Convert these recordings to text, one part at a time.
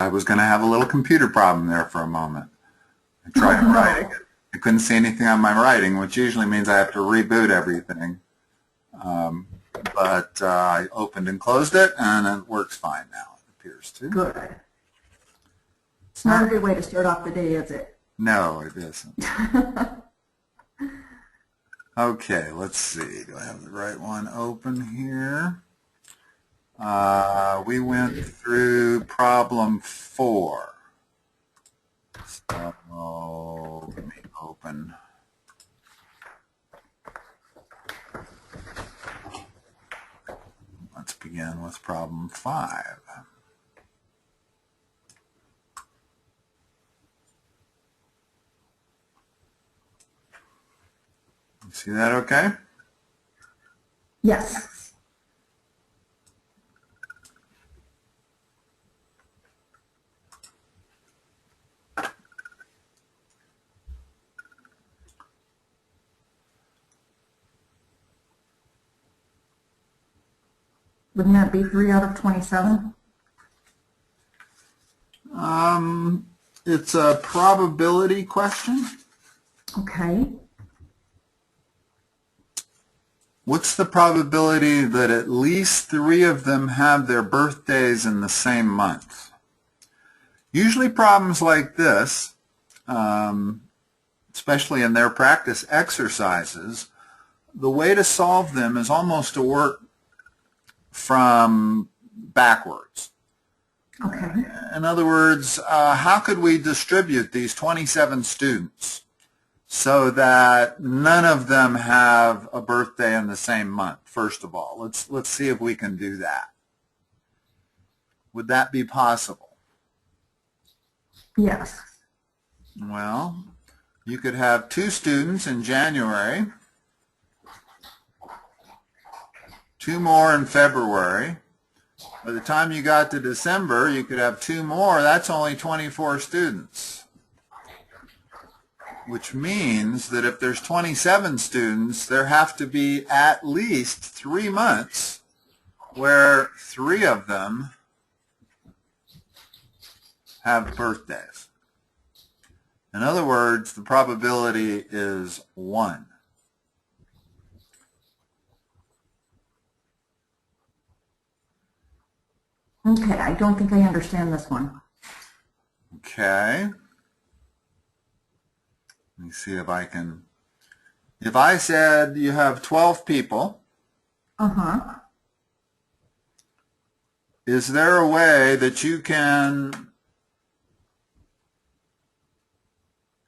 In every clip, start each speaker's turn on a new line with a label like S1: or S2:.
S1: I was going to have a little computer problem there for a moment. I tried writing it. I couldn't see anything on my writing, which usually means I have to reboot everything. But I opened and closed it, and it works fine now, it appears to.
S2: Good. It's not a good way to start off the day, is it?
S1: No, it isn't. Okay, let's see. Do I have the right one open here? We went through problem 4. So let me open. Let's begin with problem 5. See that okay?
S2: Yes. Wouldn't that be 3 out of 27?
S1: It's a probability question.
S2: Okay.
S1: What's the probability that at least 3 of them have their birthdays in the same month? Usually problems like this, especially in their practice exercises, the way to solve them is almost to work from backwards.
S2: Okay.
S1: In other words, how could we distribute these 27 students so that none of them have a birthday in the same month, first of all? Let's see if we can do that. Would that be possible?
S2: Yes.
S1: Well, you could have 2 students in January, 2 more in February. By the time you got to December, you could have 2 more. That's only 24 students. Which means that if there's 27 students, there have to be at least 3 months where 3 of them have birthdays. In other words, the probability is 1.
S2: Okay, I don't think I understand this one.
S1: Okay. Let me see if I can. If I said you have 12 people, is there a way that you can,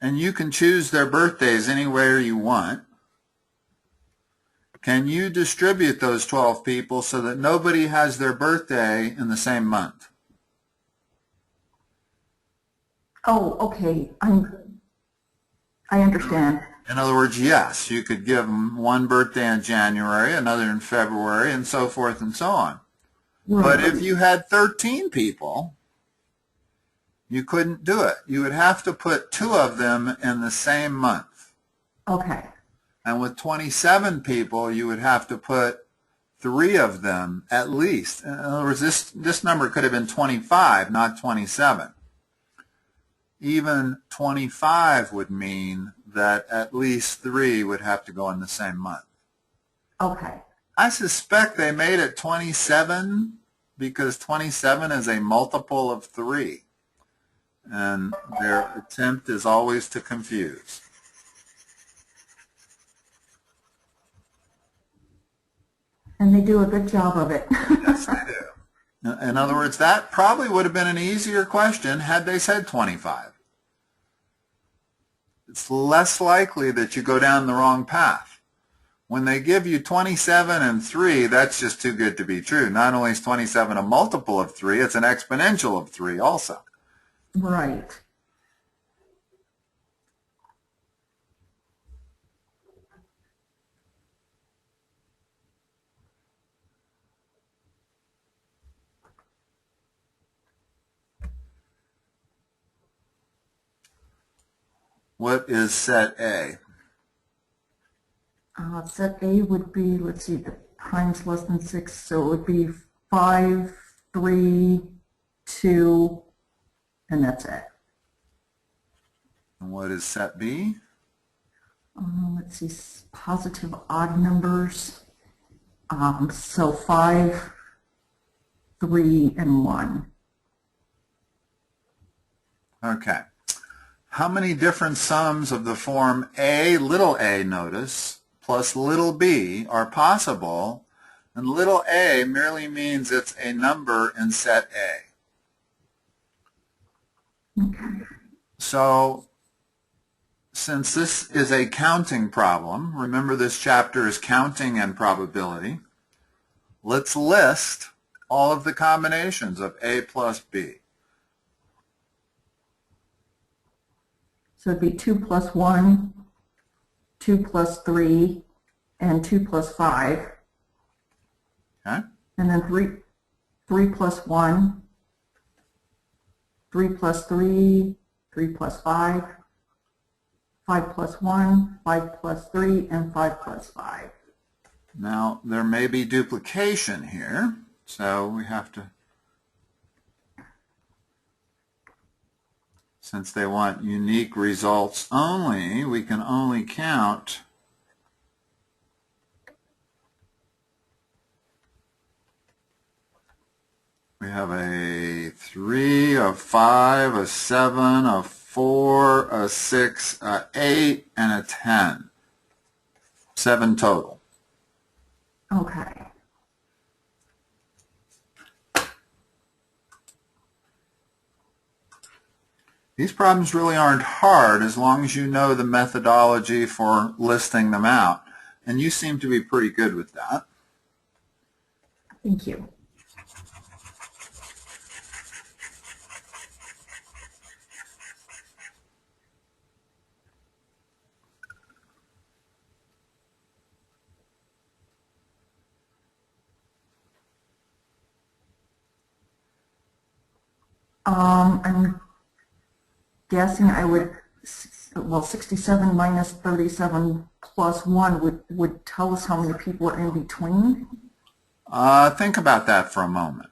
S1: and you can choose their birthdays anywhere you want, can you distribute those 12 people so that nobody has their birthday in the same month?
S2: Oh, okay. I understand.
S1: In other words, yes, you could give them one birthday in January, another in February, and so forth and so on. Right. But if you had 13 people, you couldn't do it. You would have to put 2 of them in the same month.
S2: Okay.
S1: And with 27 people, you would have to put 3 of them at least. In other words, this number could have been 25, not 27. Even 25 would mean that at least 3 would have to go in the same month.
S2: Okay.
S1: I suspect they made it 27 because 27 is a multiple of 3. And their attempt is always to confuse.
S2: And they do a good job of it.
S1: Yes, they do. In other words, that probably would have been an easier question had they said 25. It's less likely that you go down the wrong path. When they give you 27 and 3, that's just too good to be true. Not only is 27 a multiple of 3, it's an exponential of 3 also.
S2: Right.
S1: What is set A?
S2: Set A would be, let's see, the times less than 6, so it would be 5, 3, 2, and that's it.
S1: And what is set B?
S2: Let's see, positive odd numbers. So 5, 3, and 1.
S1: Okay. How many different sums of the form a, little a, notice, plus little b are possible? And little a merely means it's a number in set A.
S2: Okay.
S1: So since this is a counting problem, remember this chapter is counting and probability, let's list all of the combinations of a plus b.
S2: So it'd be 2 plus 1, 2 plus 3, and 2 plus 5.
S1: Okay?
S2: And then 3 plus 1, 3 plus 3, 3 plus 5, 5 plus 1, 5 plus 3, and 5 plus 5.
S1: Now, there may be duplication here, so we have to, since they want unique results only, we can only count we have a 3, a 5, a 7, a 4, a 6, a 8, and a 10. 7 total.
S2: Okay.
S1: These problems really aren't hard as long as you know the methodology for listing them out. And you seem to be pretty good with that.
S2: Thank you. I'm guessing I would, well, 67 minus 37 plus 1 would tell us how many people are in between.
S1: Think about that for a moment.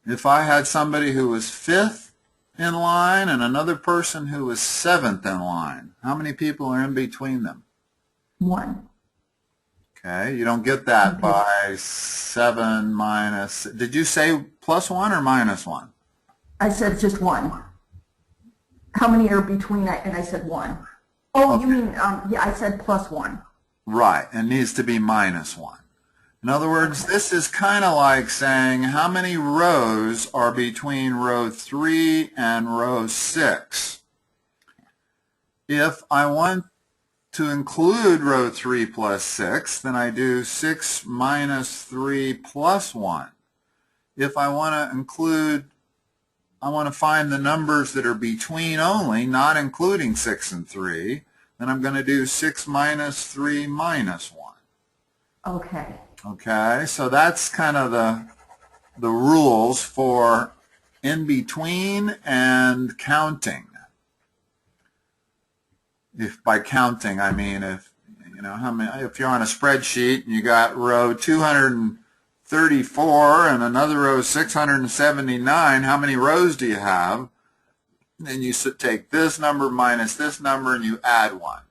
S1: If I had somebody who was 5th in line and another person who was 7th in line, how many people are in between them?
S2: 1.
S1: Okay, you don't get that
S2: Okay.
S1: by 7 minus, did you say plus 1 or minus 1?
S2: I said just 1. How many are between? And I said 1. Oh,
S1: Okay.
S2: you mean, yeah, I said plus 1.
S1: Right, it needs to be minus 1. In other words, this is kind of like saying how many rows are between row 3 and row 6. If I want to include row 3 plus 6, then I do 6 minus 3 plus 1. If I want to include, I want to find the numbers that are between only, not including 6 and 3, then I'm going to do 6 minus 3 minus 1.
S2: Okay.
S1: Okay, so that's kind of the rules for in between and counting. If by counting I mean if you know how many, if you're on a spreadsheet and you got row 234 and another row 679, how many rows do you have? Then you take this number minus this number and you add 1.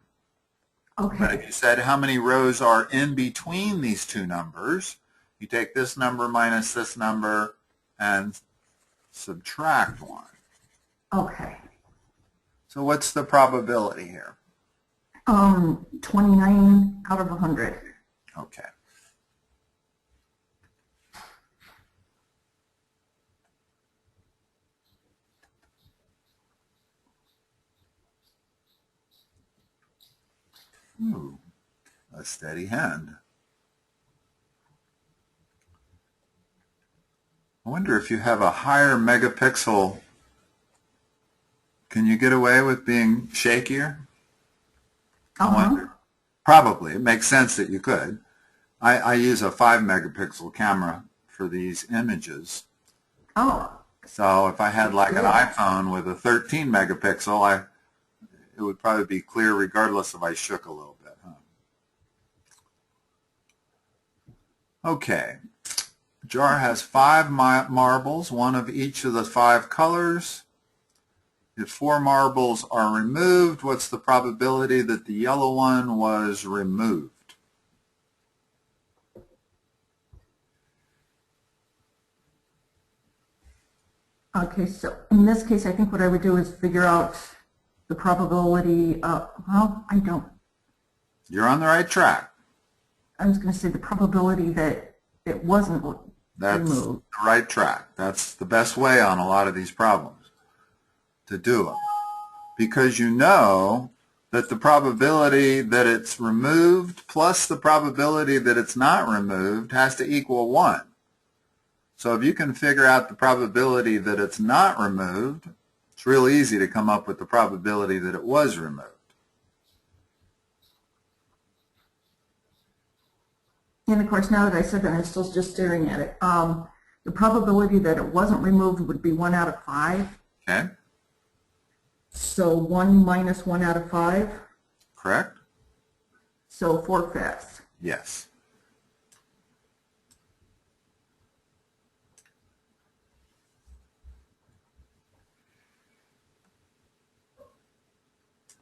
S2: Okay.
S1: But if you said how many rows are in between these two numbers, you take this number minus this number and subtract 1.
S2: Okay.
S1: So what's the probability here?
S2: 29 out of 100.
S1: Okay. Ooh, a steady hand. I wonder if you have a higher megapixel, can you get away with being shakier? I wonder. Probably. It makes sense that you could. I use a 5 megapixel camera for these images.
S2: Oh.
S1: So if I had like an
S2: Yeah.
S1: iPhone with a 13 megapixel, it would probably be clear regardless if I shook a little bit. Huh? Okay. The jar has 5 marbles, one of each of the 5 colors. If 4 marbles are removed, what's the probability that the yellow one was removed?
S2: Okay, so in this case, I think what I would do is figure out the probability of, well, I don't,
S1: You're on the right track.
S2: I was going to say the probability that it wasn't
S1: That's
S2: removed.
S1: the right track. That's the best way on a lot of these problems to do them. Because you know that the probability that it's removed plus the probability that it's not removed has to equal 1. So if you can figure out the probability that it's not removed, it's real easy to come up with the probability that it was removed.
S2: And of course, now that I said that, I'm still just staring at it. The probability that it wasn't removed would be 1 out of 5.
S1: Okay?
S2: So 1 minus 1 out of 5.
S1: Correct?
S2: So 4/5.
S1: Yes.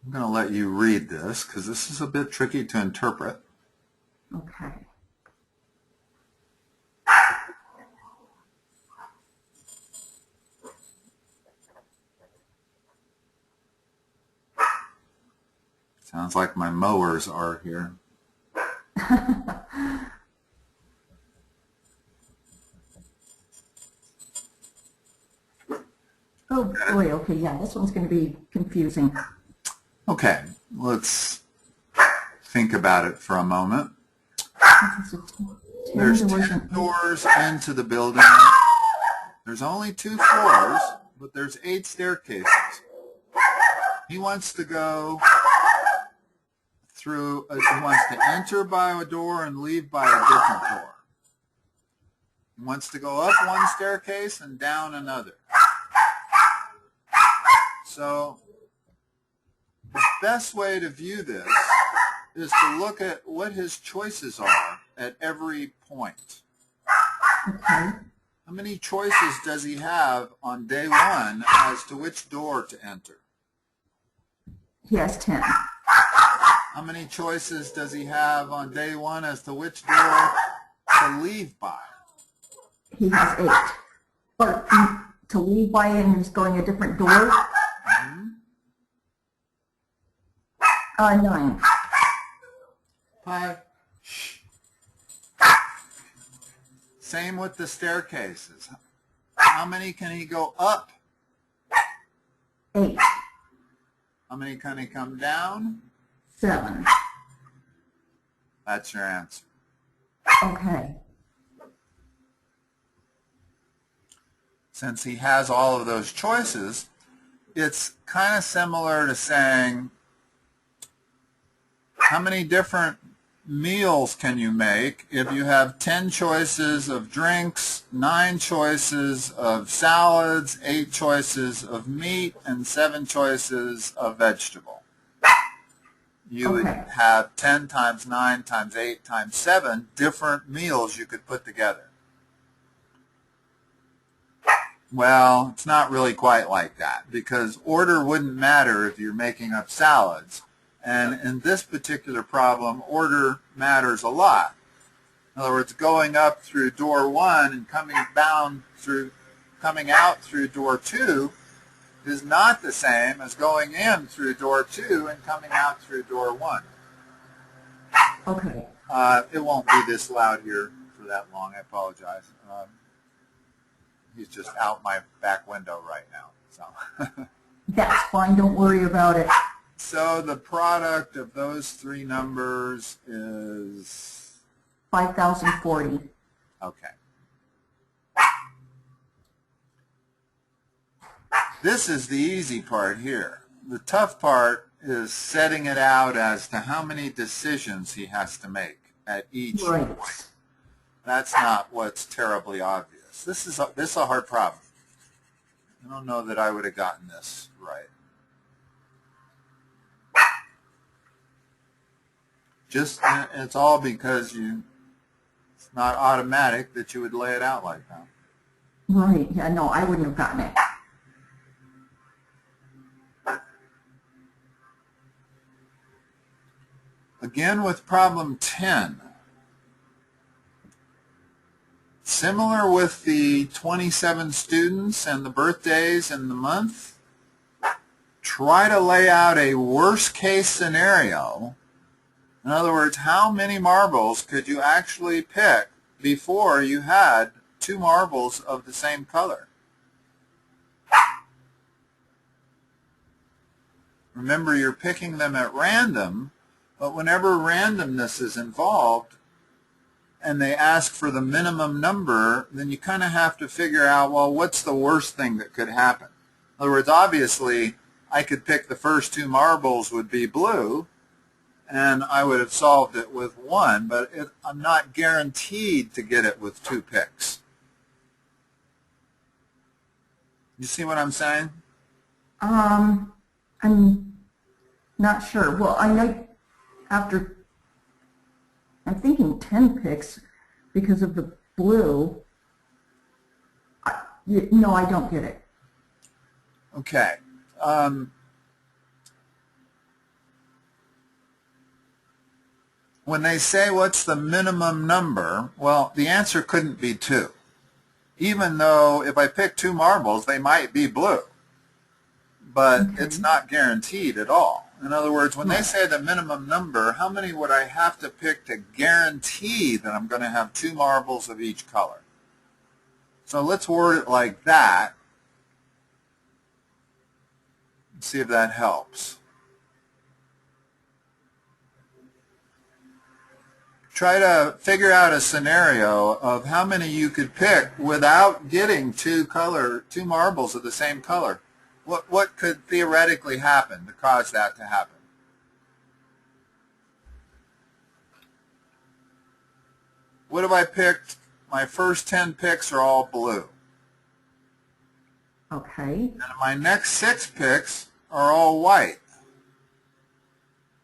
S1: I'm going to let you read this because this is a bit tricky to interpret.
S2: Okay.
S1: Sounds like my mowers are here.
S2: Oh boy, okay, yeah, this one's going to be confusing.
S1: Okay, let's think about it for a moment. There's 10 doors into the building. There's only 2 floors, but there's 8 staircases. He wants to go through, he wants to enter by a door and leave by a different door. He wants to go up one staircase and down another. So the best way to view this is to look at what his choices are at every point.
S2: Okay.
S1: How many choices does he have on day 1 as to which door to enter?
S2: He has 10.
S1: How many choices does he have on day 1 as to which door to leave by?
S2: He has 8. But to leave by and he's going a different door? 9.
S1: 5. Same with the staircases. How many can he go up?
S2: 8.
S1: How many can he come down?
S2: 7.
S1: That's your answer.
S2: Okay.
S1: Since he has all of those choices, it's kind of similar to saying, how many different meals can you make if you have 10 choices of drinks, 9 choices of salads, 8 choices of meat, and 7 choices of vegetable? You would have 10 times 9 times 8 times 7 different meals you could put together. Well, it's not really quite like that, because order wouldn't matter if you're making up salads. And in this particular problem, order matters a lot. In other words, going up through door 1 and coming out through door 2 is not the same as going in through door 2 and coming out through door 1.
S2: Okay.
S1: It won't be this loud here for that long. I apologize. He's just out my back window right now. So
S2: That's fine. Don't worry about it.
S1: So the product of those 3 numbers is
S2: 5,040.
S1: okay. This is the easy part here. The tough part is setting it out as to how many decisions he has to make at each point. That's not what's terribly obvious. This is a hard problem. I don't know that I would have gotten this right. It's all because you It's not automatic that you would lay it out like that.
S2: Right, yeah, no, I wouldn't have gotten it.
S1: Again with problem 10. Similar with the 27 students and the birthdays and the month, try to lay out a worst case scenario. In other words, how many marbles could you actually pick before you had 2 marbles of the same color? Remember, you're picking them at random, but whenever randomness is involved and they ask for the minimum number, then you kind of have to figure out, well, what's the worst thing that could happen? In other words, obviously, I could pick the first 2 marbles would be blue, and I would have solved it with 1, but I'm not guaranteed to get it with 2 picks. You see what I'm saying?
S2: I'm not sure. Well, I know after, I'm thinking 10 picks because of the blue. No, I don't get it.
S1: Okay. When they say what's the minimum number, well, the answer couldn't be 2. Even though if I pick 2 marbles, they might be blue. But it's not guaranteed at all. In other words, when they say the minimum number, how many would I have to pick to guarantee that I'm going to have 2 marbles of each color? So let's word it like that. Let's see if that helps. Try to figure out a scenario of how many you could pick without getting 2 marbles of the same color. What could theoretically happen to cause that to happen? What if I picked, my first 10 picks are all blue?
S2: Okay.
S1: And my next 6 picks are all white.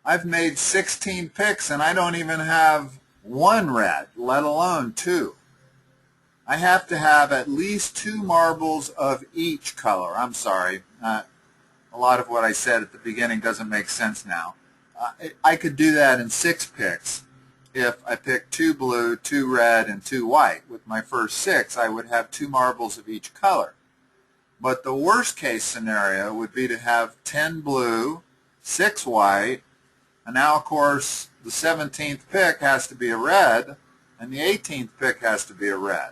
S1: I've made 16 picks and I don't even have 1 red, let alone 2. I have to have at least 2 marbles of each color. I'm sorry. A lot of what I said at the beginning doesn't make sense now. I could do that in 6 picks. If I picked 2 blue, 2 red, and 2 white. With my first 6, I would have 2 marbles of each color. But the worst case scenario would be to have 10 blue, 6 white, and now, of course, the 17th pick has to be a red, and the 18th pick has to be a red.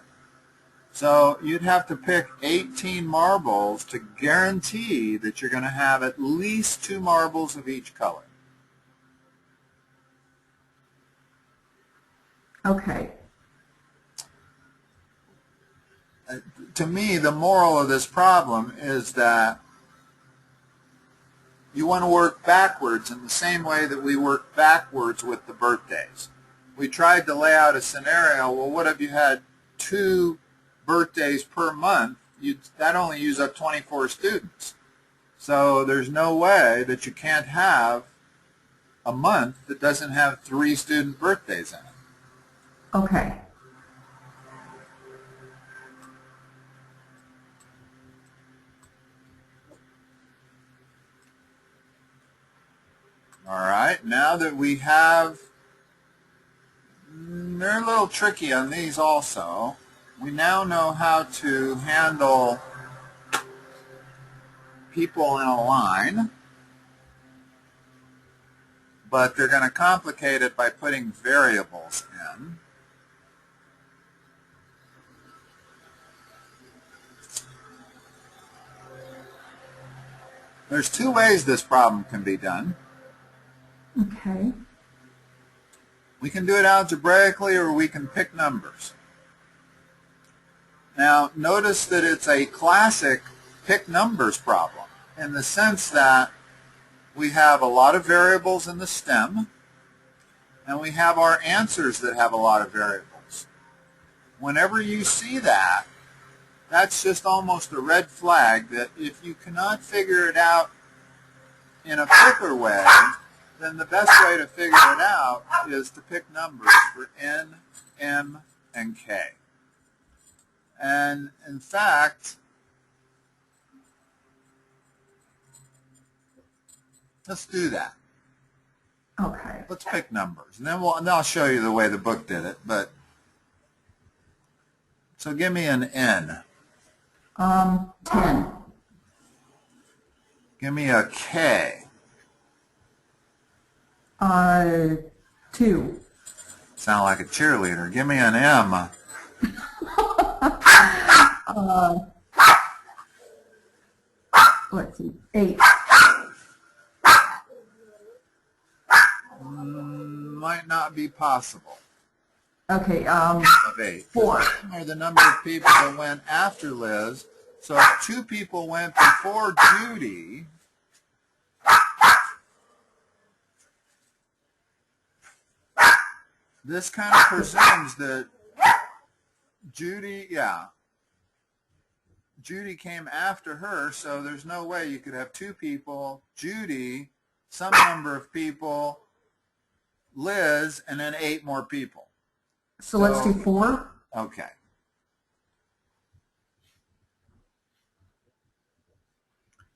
S1: So you'd have to pick 18 marbles to guarantee that you're going to have at least 2 marbles of each color.
S2: Okay.
S1: To me, the moral of this problem is that you want to work backwards in the same way that we work backwards with the birthdays. We tried to lay out a scenario, well, what if you had 2 birthdays per month? That only use up 24 students. So there's no way that you can't have a month that doesn't have 3 student birthdays in it.
S2: Okay.
S1: All right, now that we have, they're a little tricky on these also. We now know how to handle people in a line, but they're going to complicate it by putting variables in. There's 2 ways this problem can be done.
S2: Okay.
S1: We can do it algebraically or we can pick numbers. Now, notice that it's a classic pick numbers problem in the sense that we have a lot of variables in the stem and we have our answers that have a lot of variables. Whenever you see that, that's just almost a red flag that if you cannot figure it out in a quicker way, then the best way to figure it out is to pick numbers for n, m, and k. And in fact, let's do that.
S2: Okay.
S1: Let's pick numbers, and then I'll show you the way the book did it. But so give me an n.
S2: 10.
S1: Give me a k.
S2: 2.
S1: Sound like a cheerleader. Give me an m.
S2: Let's see, 8.
S1: Might not be possible.
S2: Okay,
S1: Of 8.
S2: 4.
S1: Or the number of people that went after Liz. So if 2 people went before Judy, this kind of presumes that Judy came after her, so there's no way you could have 2 people, Judy, some number of people, Liz, and then 8 more people.
S2: So let's do 4.
S1: Okay.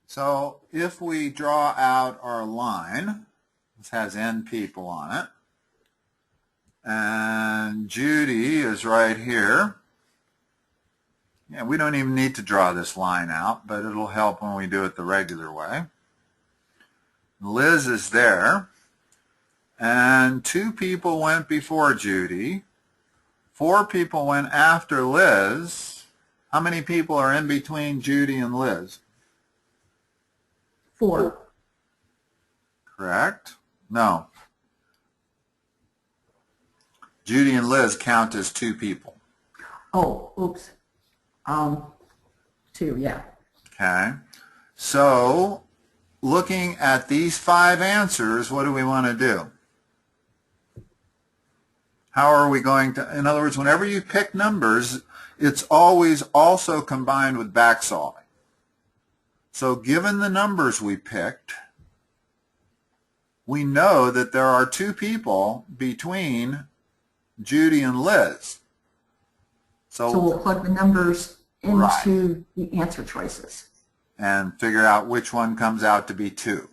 S1: So if we draw out our line, this has n people on it, and Judy is right here. Yeah, we don't even need to draw this line out, but it'll help when we do it the regular way. Liz is there, and 2 people went before Judy. 4 people went after Liz. How many people are in between Judy and Liz?
S2: 4.
S1: Correct? No. Judy and Liz count as 2 people.
S2: Oh, oops. 2, yeah.
S1: Okay. So, looking at these 5 answers, what do we want to do? How are we going to, in other words, whenever you pick numbers, it's always also combined with back solving. So given the numbers we picked, we know that there are 2 people between Judy and Liz.
S2: So we'll plug the numbers into the answer choices.
S1: And figure out which one comes out to be 2.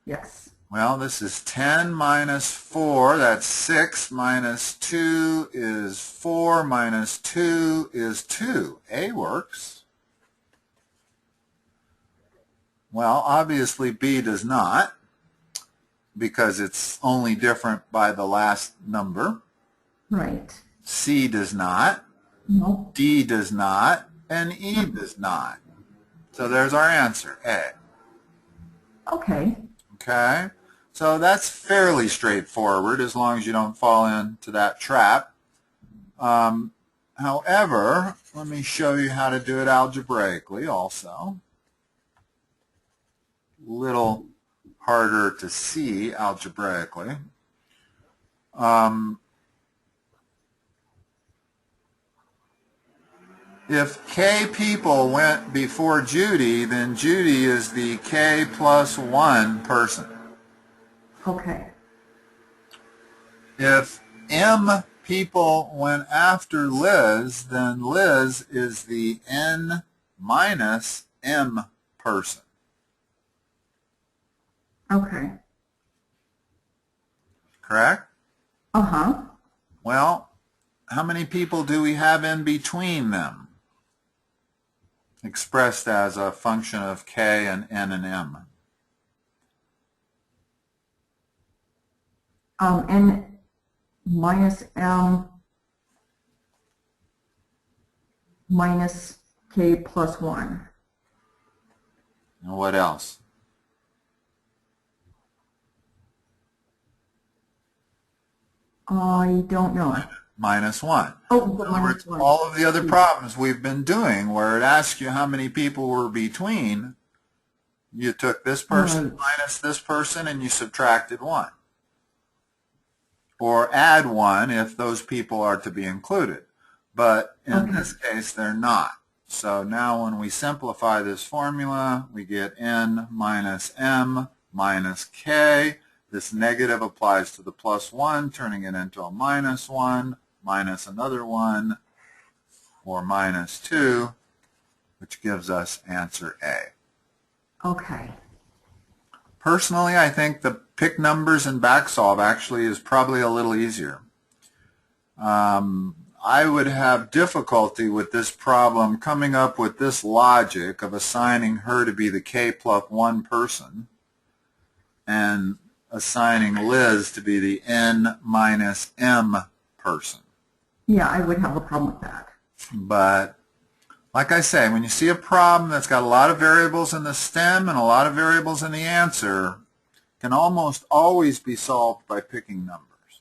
S2: Yes.
S1: Well, this is 10 minus 4, that's 6, minus 2 is 4, minus 2 is 2. A works. Well, obviously B does not, because it's only different by the last number.
S2: Right.
S1: C does not.
S2: Nope.
S1: D does not. And E does not. So there's our answer, A.
S2: Okay.
S1: Okay? So that's fairly straightforward as long as you don't fall into that trap. However, let me show you how to do it algebraically also. Little harder to see algebraically. If k people went before Judy, then Judy is the k plus 1 person.
S2: Okay.
S1: If m people went after Liz, then Liz is the n minus m person.
S2: Okay.
S1: Correct?
S2: Uh-huh.
S1: Well, how many people do we have in between them? Expressed as a function of k and n and m.
S2: N minus m minus k plus 1.
S1: And what else?
S2: I don't know.
S1: Minus 1.
S2: Oh, but minus 1.
S1: All of the other problems we've been doing where it asks you how many people were between, you took this person minus this person and you subtracted 1. Or add 1 if those people are to be included. But in this case, they're not. So now when we simplify this formula, we get n minus m minus k. This negative applies to the plus 1, turning it into a minus 1, minus another 1, or minus 2, which gives us answer A.
S2: Okay.
S1: Personally, I think the pick numbers and back solve actually is probably a little easier. I would have difficulty with this problem coming up with this logic of assigning her to be the K plus 1 person and assigning Liz to be the N minus M person.
S2: Yeah, I would have a problem with that.
S1: But like I say, when you see a problem that's got a lot of variables in the stem and a lot of variables in the answer, it can almost always be solved by picking numbers.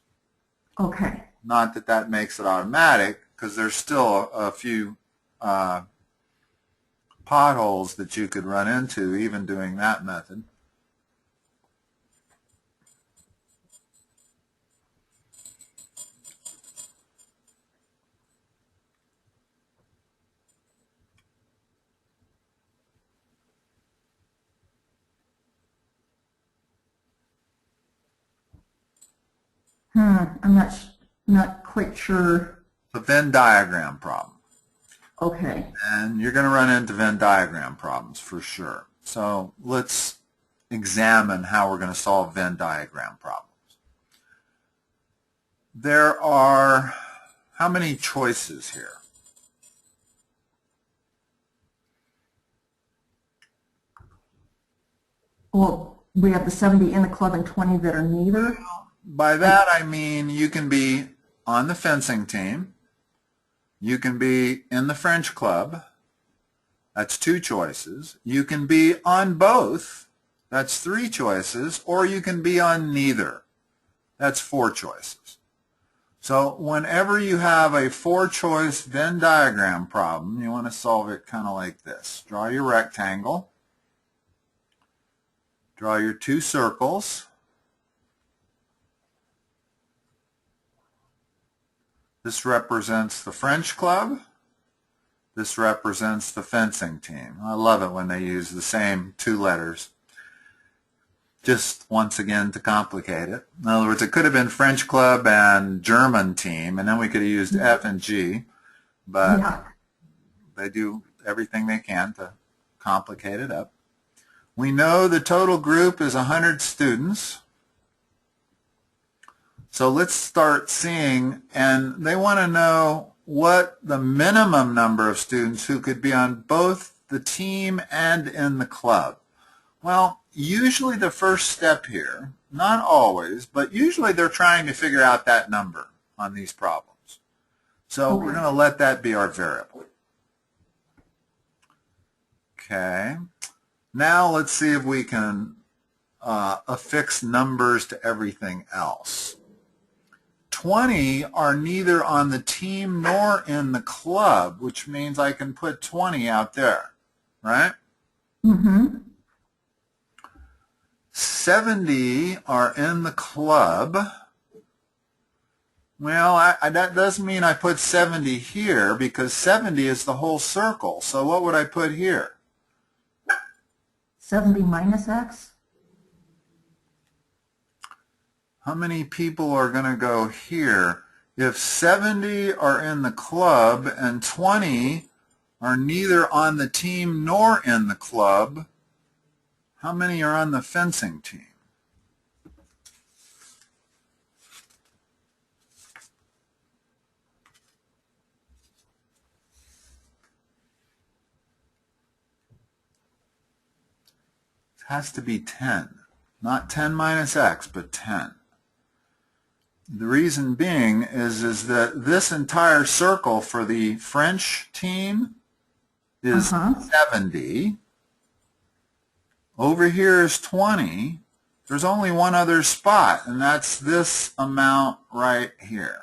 S2: Okay.
S1: Not that that makes it automatic, because there's still a few potholes that you could run into even doing that method.
S2: I'm not quite sure.
S1: The Venn diagram problem.
S2: Okay.
S1: And you're going to run into Venn diagram problems for sure. So let's examine how we're going to solve Venn diagram problems. There are how many choices here?
S2: Well, we have the 70 in the club and 20 that are neither.
S1: By that I mean you can be on the fencing team, you can be in the French club, that's 2 choices, you can be on both, that's 3 choices, or you can be on neither, that's 4 choices. So whenever you have a 4-choice Venn diagram problem, you want to solve it kind of like this. Draw your rectangle, draw your 2 circles. This represents the French club. This represents the fencing team. I love it when they use the same 2 letters. Just once again to complicate it. In other words, it could have been French club and German team, and then we could have used F and G, but
S2: Yeah.
S1: they do everything they can to complicate it up. We know the total group is 100 students. So let's start seeing, and they want to know what the minimum number of students who could be on both the team and in the club. Well, usually the first step here, not always, but usually they're trying to figure out that number on these problems. So we're going to let that be our variable. Okay. Now let's see if we can affix numbers to everything else. 20 are neither on the team nor in the club, which means I can put 20 out there, right?
S2: Mm-hmm.
S1: 70 are in the club. Well, that doesn't mean I put 70 here, because 70 is the whole circle. So what would I put here?
S2: 70 minus X?
S1: How many people are going to go here? If 70 are in the club and 20 are neither on the team nor in the club, how many are on the fencing team? It has to be 10. Not 10 minus X, but 10. The reason being is that this entire circle for the French team is 70. Over here is 20. There's only one other spot, and that's this amount right here.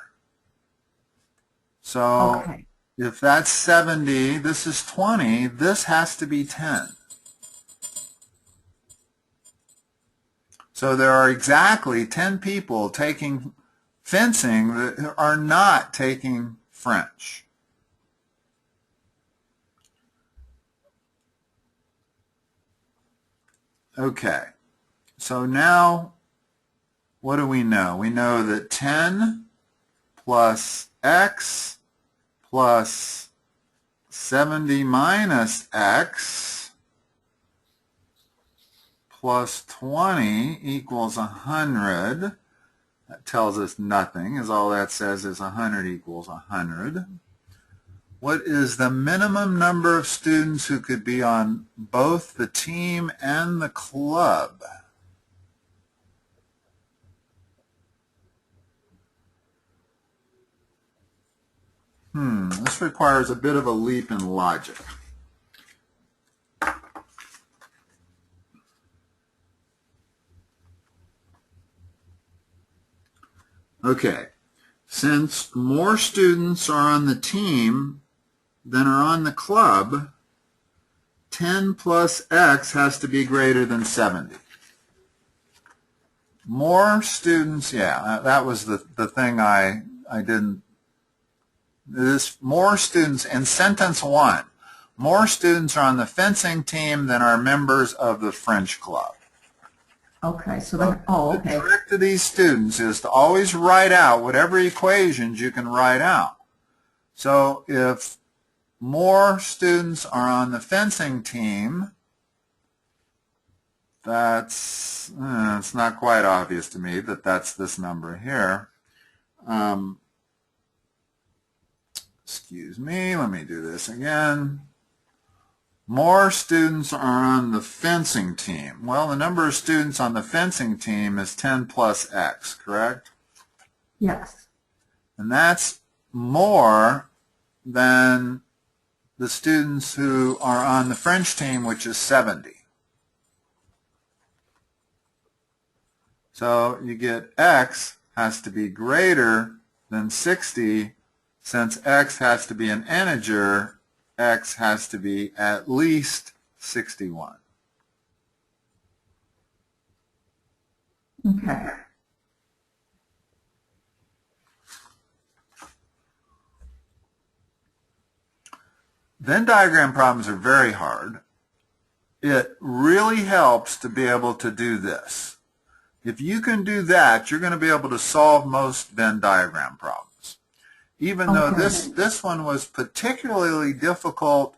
S1: So if that's 70, this is 20, this has to be 10. So there are exactly 10 people taking fencing that are not taking French. Okay, so now what do we know? We know that 10 plus x plus 70 minus x plus 20 equals 100. That tells us nothing, as all that says is 100 equals 100. What is the minimum number of students who could be on both the team and the club? This requires a bit of a leap in logic. Okay, since more students are on the team than are on the club, 10 plus x has to be greater than 70. More students, yeah, that was the thing I didn't. This more students in sentence 1. More students are on the fencing team than are members of the French club.
S2: Okay, so then, oh, okay.
S1: The trick to these students is to always write out whatever equations you can write out. So if more students are on the fencing team, that's, it's not quite obvious to me that that's this number here. Excuse me, let me do this again. More students are on the fencing team. Well, the number of students on the fencing team is 10 plus x, correct?
S2: Yes.
S1: And that's more than the students who are on the French team, which is 70. So you get x has to be greater than 60. Since x has to be an integer, x has to be at least 61.
S2: Okay.
S1: Venn diagram problems are very hard. It really helps to be able to do this. If you can do that, you're going to be able to solve most Venn diagram problems. Even though this one was particularly difficult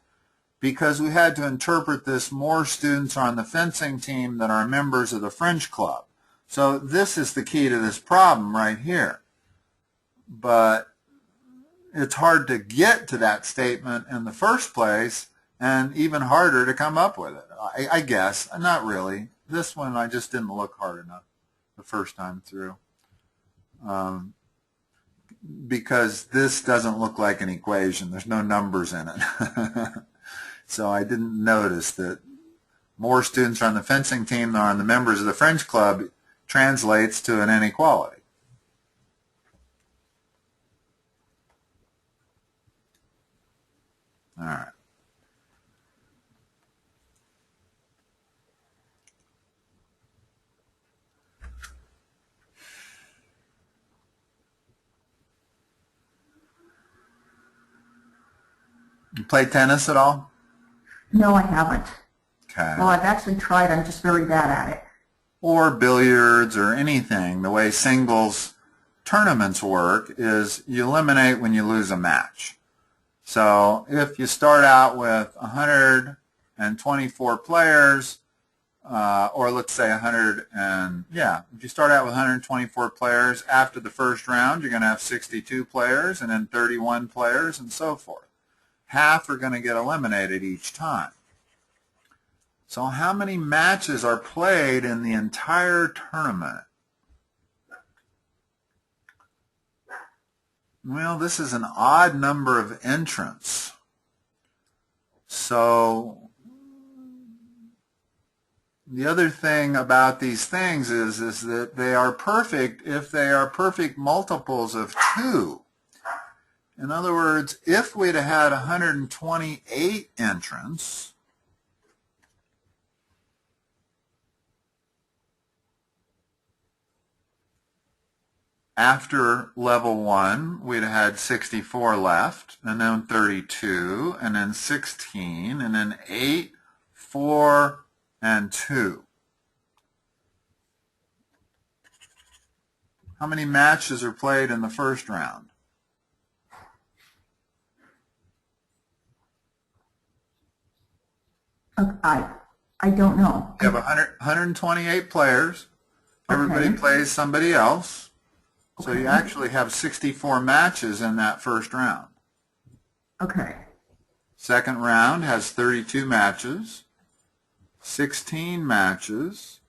S1: because we had to interpret this more students are on the fencing team than are members of the French club. So this is the key to this problem right here. But it's hard to get to that statement in the first place and even harder to come up with it, I guess. Not really. This one I just didn't look hard enough the first time through. Because this doesn't look like an equation. There's no numbers in it. So I didn't notice that more students are on the fencing team than are on the members of the French club translates to an inequality. All right. You play tennis at all?
S2: No, I haven't.
S1: Okay.
S2: Well, I've actually tried. I'm just very bad at it.
S1: Or billiards or anything. The way singles tournaments work is you eliminate when you lose a match. So if you start out with 124 players, or let's say if you start out with 124 players, after the first round you're going to have 62 players and then 31 players and so forth. Half are going to get eliminated each time. So how many matches are played in the entire tournament? Well, this is an odd number of entrants. So the other thing about these things is that they are perfect if they are perfect multiples of 2. In other words, if we'd have had 128 entrants, after level 1, we'd have had 64 left, and then 32, and then 16, and then 8, 4, and 2. How many matches are played in the first round?
S2: I don't know.
S1: You have 128 players. Everybody
S2: Okay.
S1: plays somebody else. So you
S2: Okay.
S1: actually have 64 matches in that first round.
S2: Okay.
S1: Second round has 32 matches, 16 matches,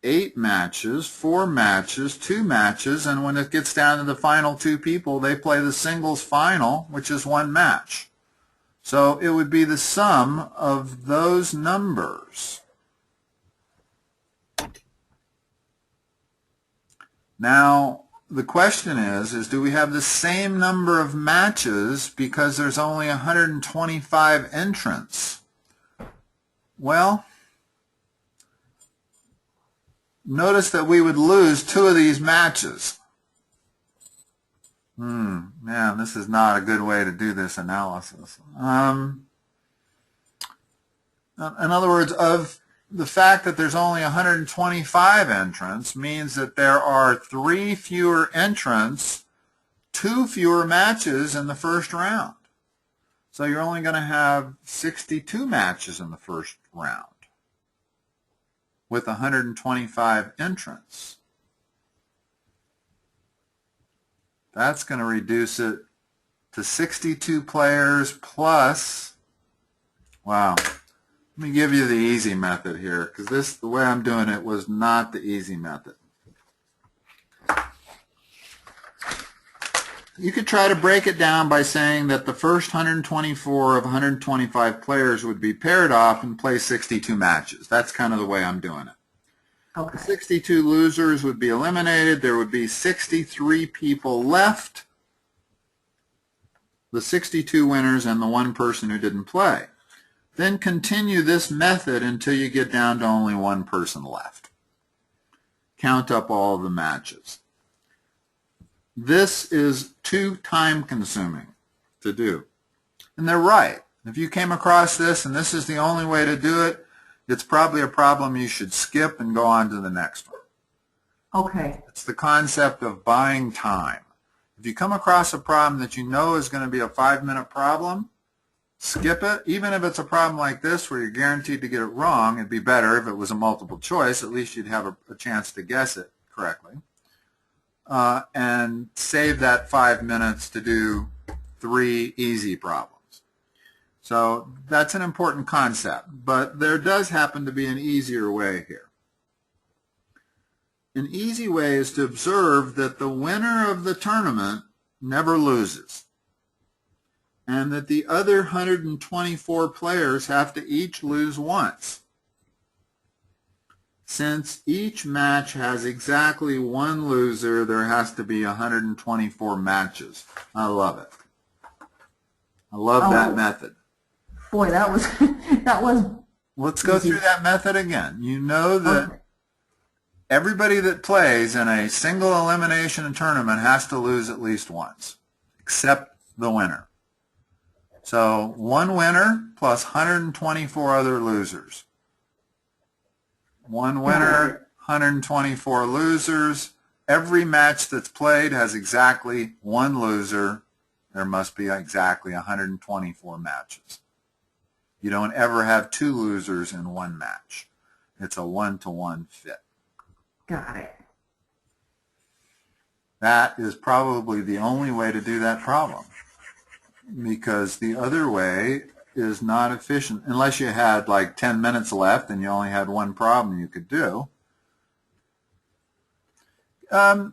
S1: 8 matches, 4 matches, 2 matches, and when it gets down to the final 2 people, they play the singles final, which is 1 match. So it would be the sum of those numbers. Now, the question is do we have the same number of matches because there's only 125 entrants? Well, notice that we would lose 2 of these matches. Man, this is not a good way to do this analysis. In other words, of the fact that there's only 125 entrants means that there are 3 fewer entrants, 2 fewer matches in the first round. So you're only going to have 62 matches in the first round with 125 entrants. That's going to reduce it to 62 players plus, wow, let me give you the easy method here, because the way I'm doing it was not the easy method. You could try to break it down by saying that the first 124 of 125 players would be paired off and play 62 matches. That's kind of the way I'm doing it.
S2: Okay.
S1: The 62 losers would be eliminated. There would be 63 people left, the 62 winners and the 1 person who didn't play. Then continue this method until you get down to only 1 person left. Count up all of the matches. This is too time-consuming to do. And they're right. If you came across this and this is the only way to do it, it's probably a problem you should skip and go on to the next one.
S2: Okay.
S1: It's the concept of buying time. If you come across a problem that you know is going to be a 5-minute problem, skip it. Even if it's a problem like this where you're guaranteed to get it wrong, it'd be better if it was a multiple choice. At least you'd have a chance to guess it correctly. And save that 5 minutes to do 3 easy problems. So that's an important concept, but there does happen to be an easier way here. An easy way is to observe that the winner of the tournament never loses, and that the other 124 players have to each lose once. Since each match has exactly 1 loser, there has to be 124 matches. I love it. I love that method.
S2: Boy, that was that was.
S1: Let's go through that method again. You know that everybody that plays in a single elimination tournament has to lose at least once, except the winner. So 1 winner plus 124 other losers. 1 winner, 124 losers. Every match that's played has exactly 1 loser. There must be exactly 124 matches. You don't ever have 2 losers in 1 match. It's a 1-to-1 fit.
S2: Got it.
S1: That is probably the only way to do that problem, because the other way is not efficient unless you had like 10 minutes left and you only had 1 problem you could do. Are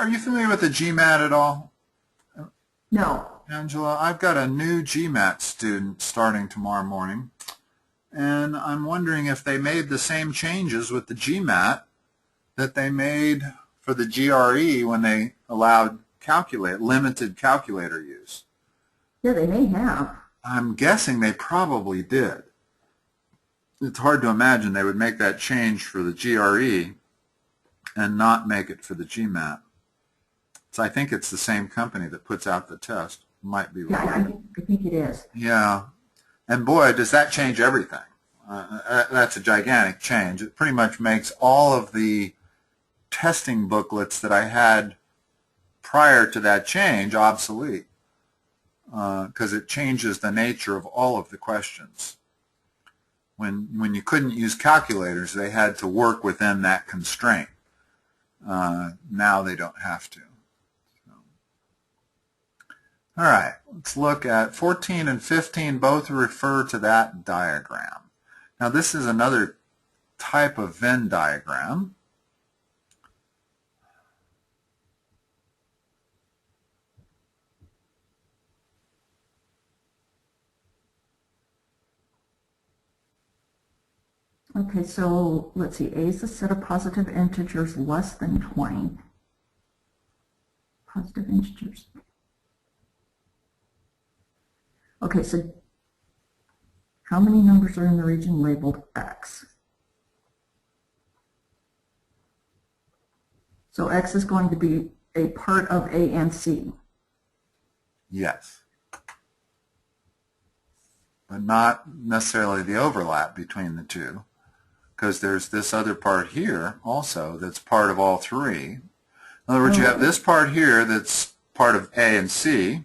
S1: you familiar with the GMAT at all?
S2: No.
S1: Angela, I've got a new GMAT student starting tomorrow morning, and I'm wondering if they made the same changes with the GMAT that they made for the GRE when they allowed limited calculator use.
S2: Yeah, they may have.
S1: I'm guessing they probably did. It's hard to imagine they would make that change for the GRE and not make it for the GMAT. So I think it's the same company that puts out the test. Might be wrong.
S2: Yeah, I think it is.
S1: Yeah. And boy, does that change everything. That's a gigantic change. It pretty much makes all of the testing booklets that I had prior to that change obsolete. because it changes the nature of all of the questions. When you couldn't use calculators, they had to work within that constraint. Now they don't have to. All right, let's look at 14 and 15, both refer to that diagram. Now this is another type of Venn diagram.
S2: Okay, so let's see, A is a set of positive integers less than 20. Positive integers. Okay, so how many numbers are in the region labeled X? So X is going to be a part of A and C.
S1: Yes. But not necessarily the overlap between the two, because there's this other part here also that's part of all three. In other words, you have this part here that's part of A and C,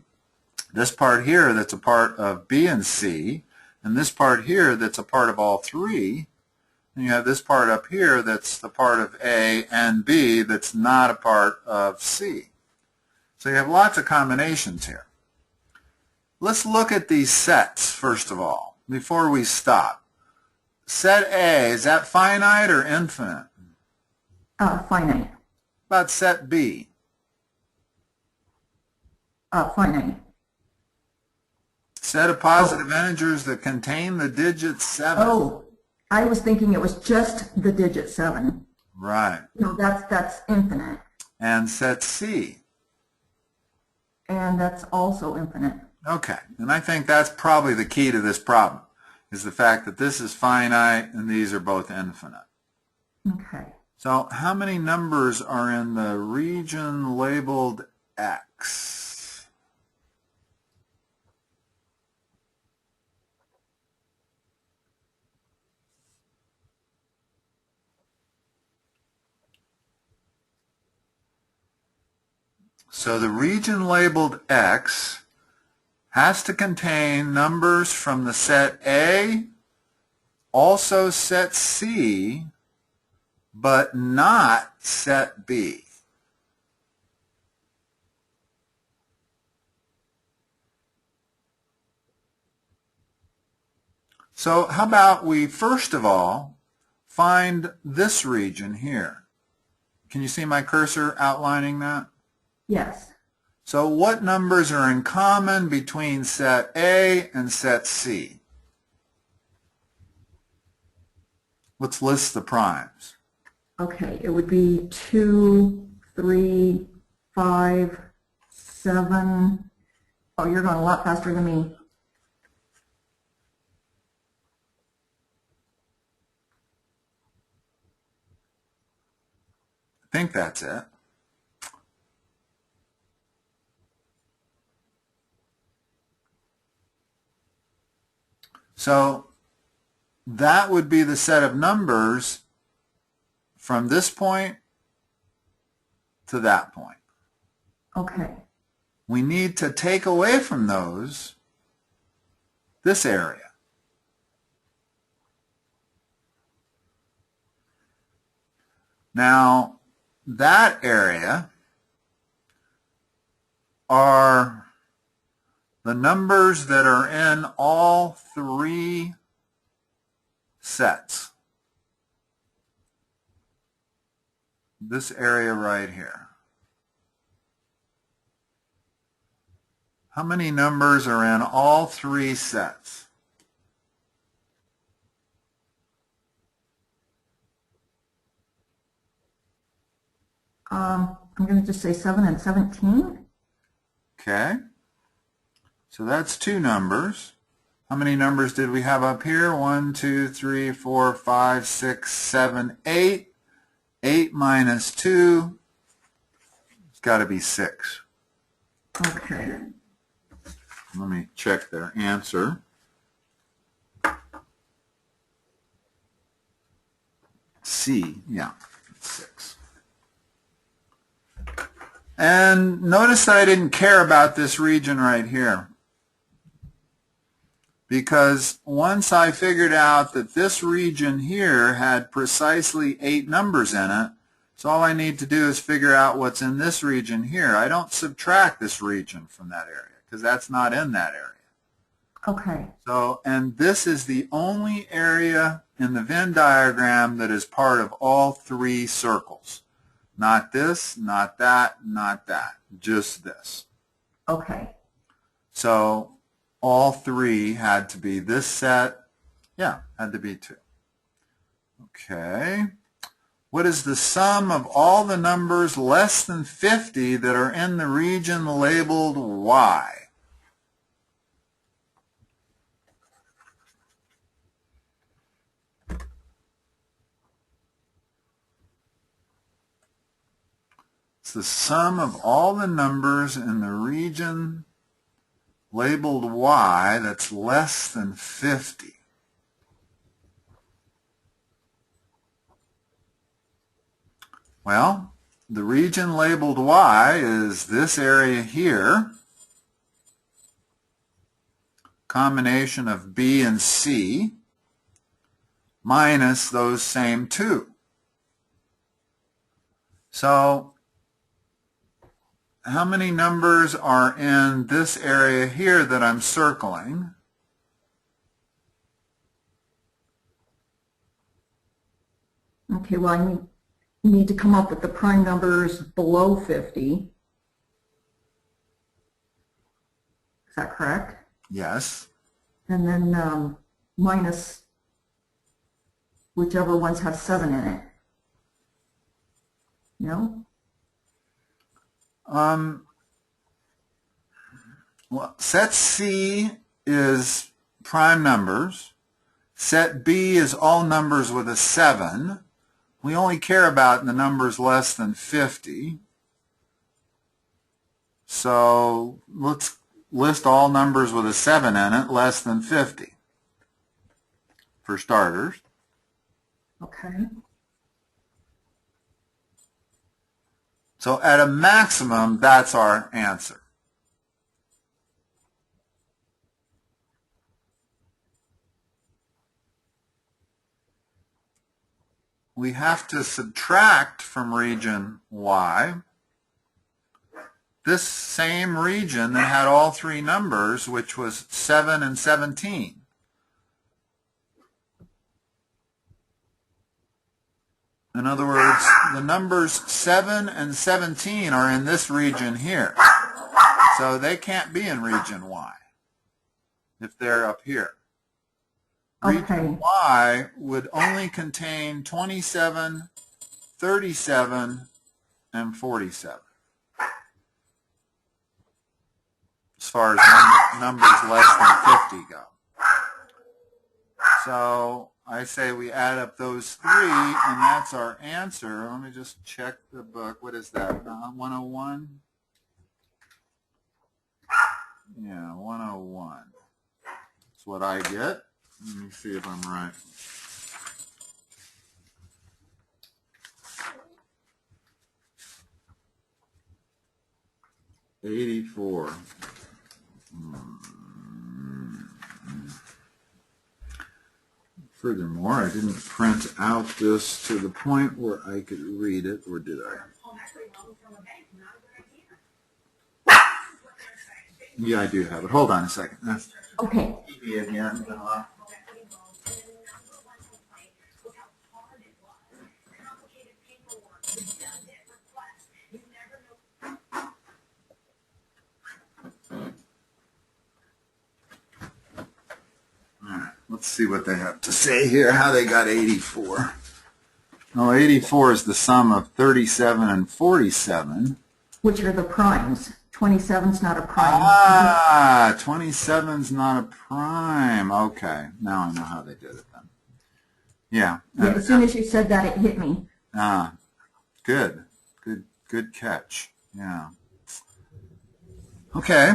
S1: this part here that's a part of B and C, and this part here that's a part of all three, and you have this part up here that's the part of A and B that's not a part of C. So you have lots of combinations here. Let's look at these sets first of all, before we stop. Set A, is that finite or infinite?
S2: Finite.
S1: About set B?
S2: Finite.
S1: Set of positive integers that contain the digit 7.
S2: Oh, I was thinking it was just the digit 7.
S1: Right.
S2: No, that's infinite.
S1: And set C?
S2: And that's also infinite.
S1: Okay, and I think that's probably the key to this problem, is the fact that this is finite and these are both infinite.
S2: Okay.
S1: So how many numbers are in the region labeled X? So the region labeled X has to contain numbers from the set A, also set C, but not set B. So how about we first of all find this region here. Can you see my cursor outlining that?
S2: Yes.
S1: So what numbers are in common between set A and set C? Let's list the primes.
S2: Okay, it would be 2, 3, 5, 7. Oh, you're going a lot faster than me.
S1: I think that's it. So that would be the set of numbers from this point to that point.
S2: Okay.
S1: We need to take away from those this area. Now, that area are the numbers that are in all three sets. This area right here. How many numbers are in all three sets?
S2: I'm going to just say 7 and 17.
S1: Okay. So that's two numbers. How many numbers did we have up here? 1, 2, 3, 4, 5, 6, 7, 8. 8 minus 2, it's got to be 6.
S2: Okay.
S1: Let me check their answer. C, yeah, 6. And notice that I didn't care about this region right here. because once I figured out that this region here had precisely 8 numbers in it, so all I need to do is figure out what's in this region here. I don't subtract this region from that area because that's not in that area.
S2: Okay.
S1: So, and this is the only area in the Venn diagram that is part of all 3 circles. Not this, not that, not that, just this.
S2: Okay.
S1: So all 3 had to be this set. Yeah, had to be 2. Okay. What is the sum of all the numbers less than 50 that are in the region labeled Y? It's the sum of all the numbers in the region labeled Y that's less than 50. Well, the region labeled Y is this area here, combination of B and C, minus those same 2. So how many numbers are in this area here that I'm circling?
S2: Okay, well, I need to come up with the prime numbers below 50. Is that correct?
S1: Yes.
S2: And then minus whichever ones have 7 in it. No?
S1: Well, set C is prime numbers. Set B is all numbers with a 7. We only care about the numbers less than 50. So let's list all numbers with a 7 in it less than 50 for starters.
S2: Okay.
S1: So at a maximum, that's our answer. We have to subtract from region Y this same region that had all 3 numbers, which was 7 and 17. In other words, the numbers 7 and 17 are in this region here. So they can't be in region Y if they're up here.
S2: Okay.
S1: Region Y would only contain 27, 37, and 47. As far as numbers less than 50 go. So I say we add up those 3, and that's our answer. Let me just check the book. What is that? 101? Yeah, 101. That's what I get. Let me see if I'm right. $84. Furthermore, I didn't print out this to the point where I could read it, or did I? Yeah, I do have it. Hold on a second. That's
S2: Okay.
S1: TV again. Let's see what they have to say here, how they got 84. Oh, 84 is the sum of 37 and 47.
S2: Which are the primes? 27's not a prime.
S1: Ah, 27's not a prime. Okay, now I know how they did it then. Yeah.
S2: Yeah, as soon as you said that, it hit me.
S1: Ah, good. Good catch. Yeah. Okay.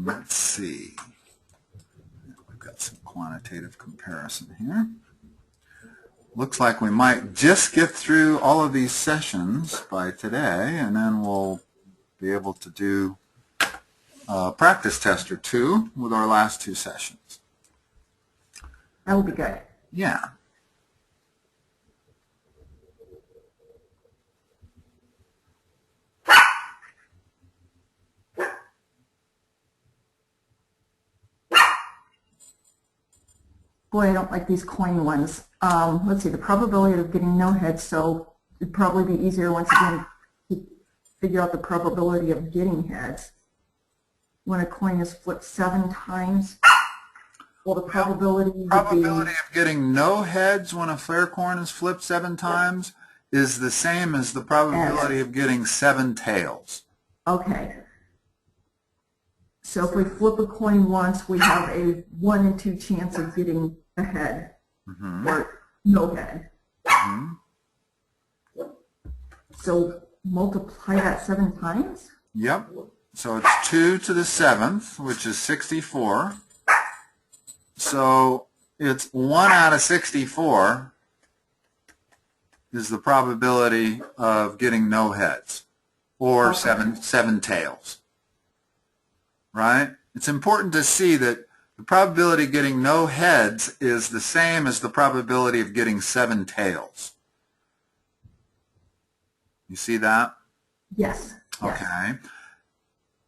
S1: Let's see. We've got some quantitative comparison here. Looks like we might just get through all of these sessions by today, and then we'll be able to do a practice test or two with our last two sessions.
S2: That would be good.
S1: Yeah.
S2: Boy, I don't like these coin ones. Let's see, the probability of getting no heads, so it'd probably be easier once again to figure out the probability of getting heads. When a coin is flipped 7 times, well, the probability would be...
S1: Probability of getting no heads when a fair coin is flipped 7 times is the same as the probability of getting 7 tails.
S2: Okay. So if we flip a coin once, we have a 1 in 2 chance of getting a head, or no head. So multiply that 7 times?
S1: Yep. So it's 2 to the 7th, which is 64. So it's 1 out of 64 is the probability of getting no heads, or seven tails. Right? It's important to see that the probability of getting no heads is the same as the probability of getting 7 tails. You see that?
S2: Yes.
S1: Okay.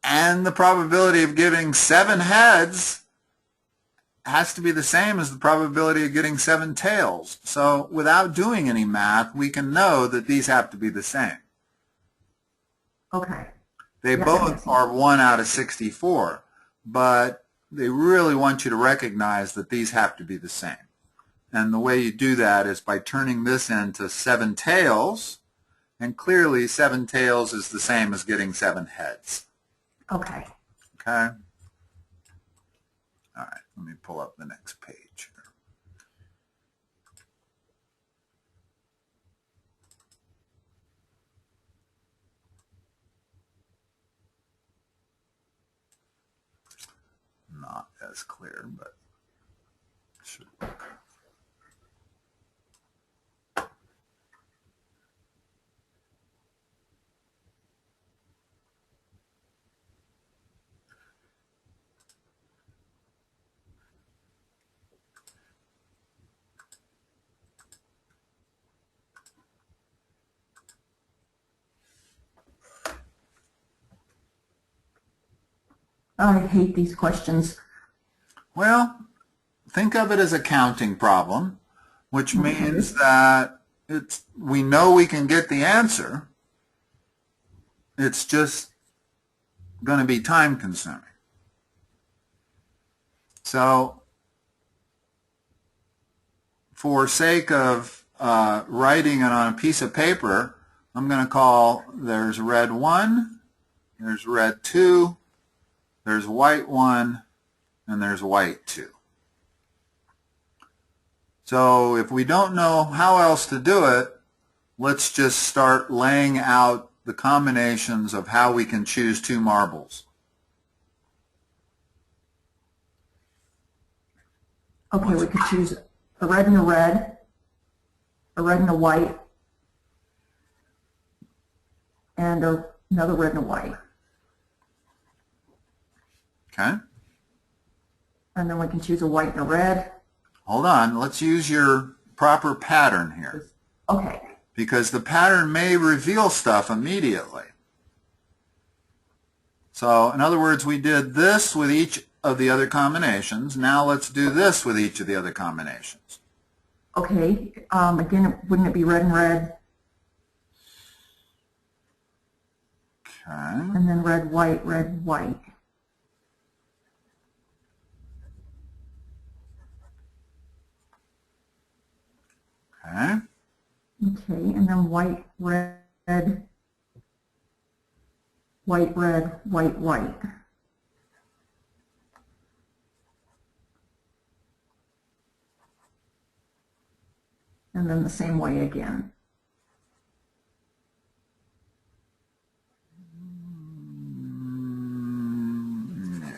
S1: And the probability of getting 7 heads has to be the same as the probability of getting 7 tails. So without doing any math, we can know that these have to be the same.
S2: Okay.
S1: They both are 1 out of 64, but they really want you to recognize that these have to be the same. And the way you do that is by turning this into 7 tails, and clearly 7 tails is the same as getting 7 heads.
S2: Okay.
S1: Okay? All right, let me pull up the next page here. Not as clear, but it should work.
S2: I hate these questions.
S1: Well, think of it as a counting problem, which means that we know we can get the answer. It's just going to be time consuming. So for sake of writing it on a piece of paper, I'm going to call there's red 1, there's red 2, there's white 1, and there's white 2. So if we don't know how else to do it, let's just start laying out the combinations of how we can choose 2 marbles.
S2: Okay, we could choose a red and a red and a white, and another red and a white.
S1: Okay?
S2: And then we can choose a white and a red.
S1: Hold on, let's use your proper pattern here.
S2: Okay.
S1: Because the pattern may reveal stuff immediately. So, in other words, we did this with each of the other combinations. Now let's do this with each of the other combinations.
S2: Okay. Again, wouldn't it be red and red?
S1: Okay.
S2: And then red, white, red, white.
S1: Okay.
S2: Okay, and then white, red, white, red, white, white. And then the same way again.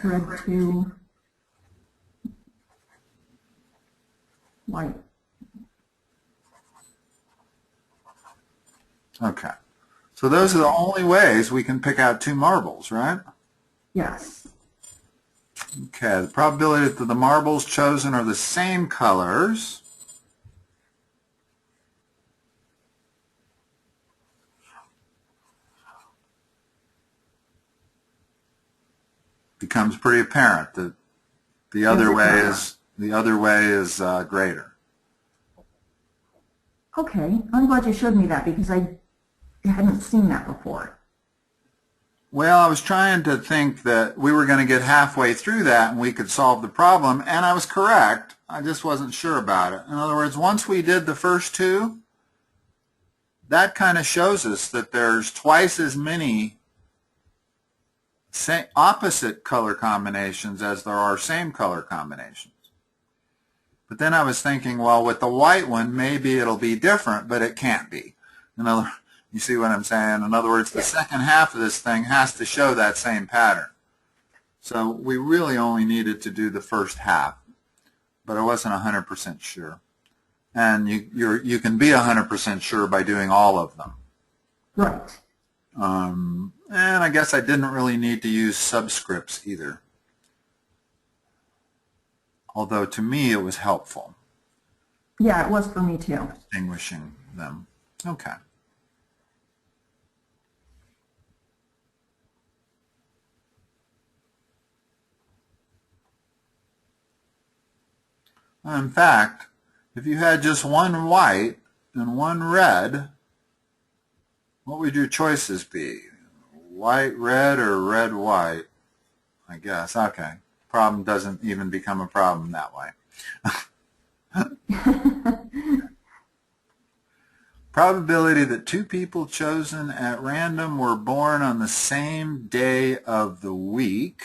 S2: Red 2, white.
S1: Okay. So those are the only ways we can pick out 2 marbles, right?
S2: Yes.
S1: Okay, the probability that the marbles chosen are the same colors becomes pretty apparent that the other way is greater.
S2: Okay, I'm glad you showed me that because I hadn't seen that before.
S1: Well, I was trying to think that we were going to get halfway through that and we could solve the problem, and I was correct. I just wasn't sure about it. In other words, once we did the first 2, that kind of shows us that there's twice as many opposite color combinations as there are same color combinations. But then I was thinking, well, with the white one, maybe it'll be different, but it can't be. You see what I'm saying? In other words, the second half of this thing has to show that same pattern. So we really only needed to do the first half, but I wasn't 100% sure. And you can be 100% sure by doing all of them.
S2: Right.
S1: And I guess I didn't really need to use subscripts either. Although to me it was helpful.
S2: Yeah, it was for me too.
S1: Distinguishing them. Okay. In fact, if you had just one white and one red, what would your choices be? White, red, or red, white? I guess. Okay. Problem doesn't even become a problem that way. Probability that 2 people chosen at random were born on the same day of the week.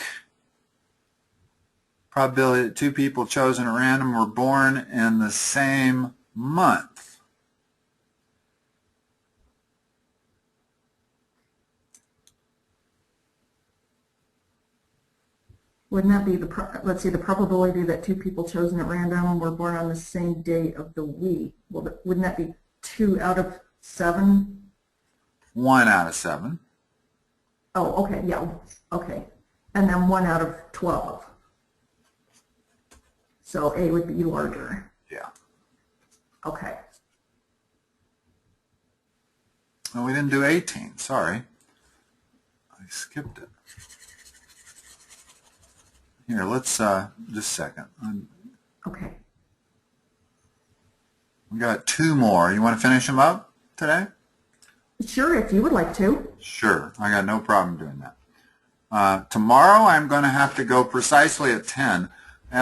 S1: Probability that 2 people chosen at random were born in the same month.
S2: Wouldn't that be let's see, the probability that 2 people chosen at random were born on the same day of the week? Well, wouldn't that be 2 out of 7?
S1: 1 out of 7.
S2: Oh, okay, yeah, okay. And then 1 out of 12. So A would be larger.
S1: Yeah.
S2: Okay.
S1: No, we didn't do 18. Sorry. I skipped it. Here, let's, just a second.
S2: Okay.
S1: We got 2 more. You want to finish them up today?
S2: Sure, if you would like to.
S1: Sure. I got no problem doing that. Tomorrow I'm going to have to go precisely at 10. I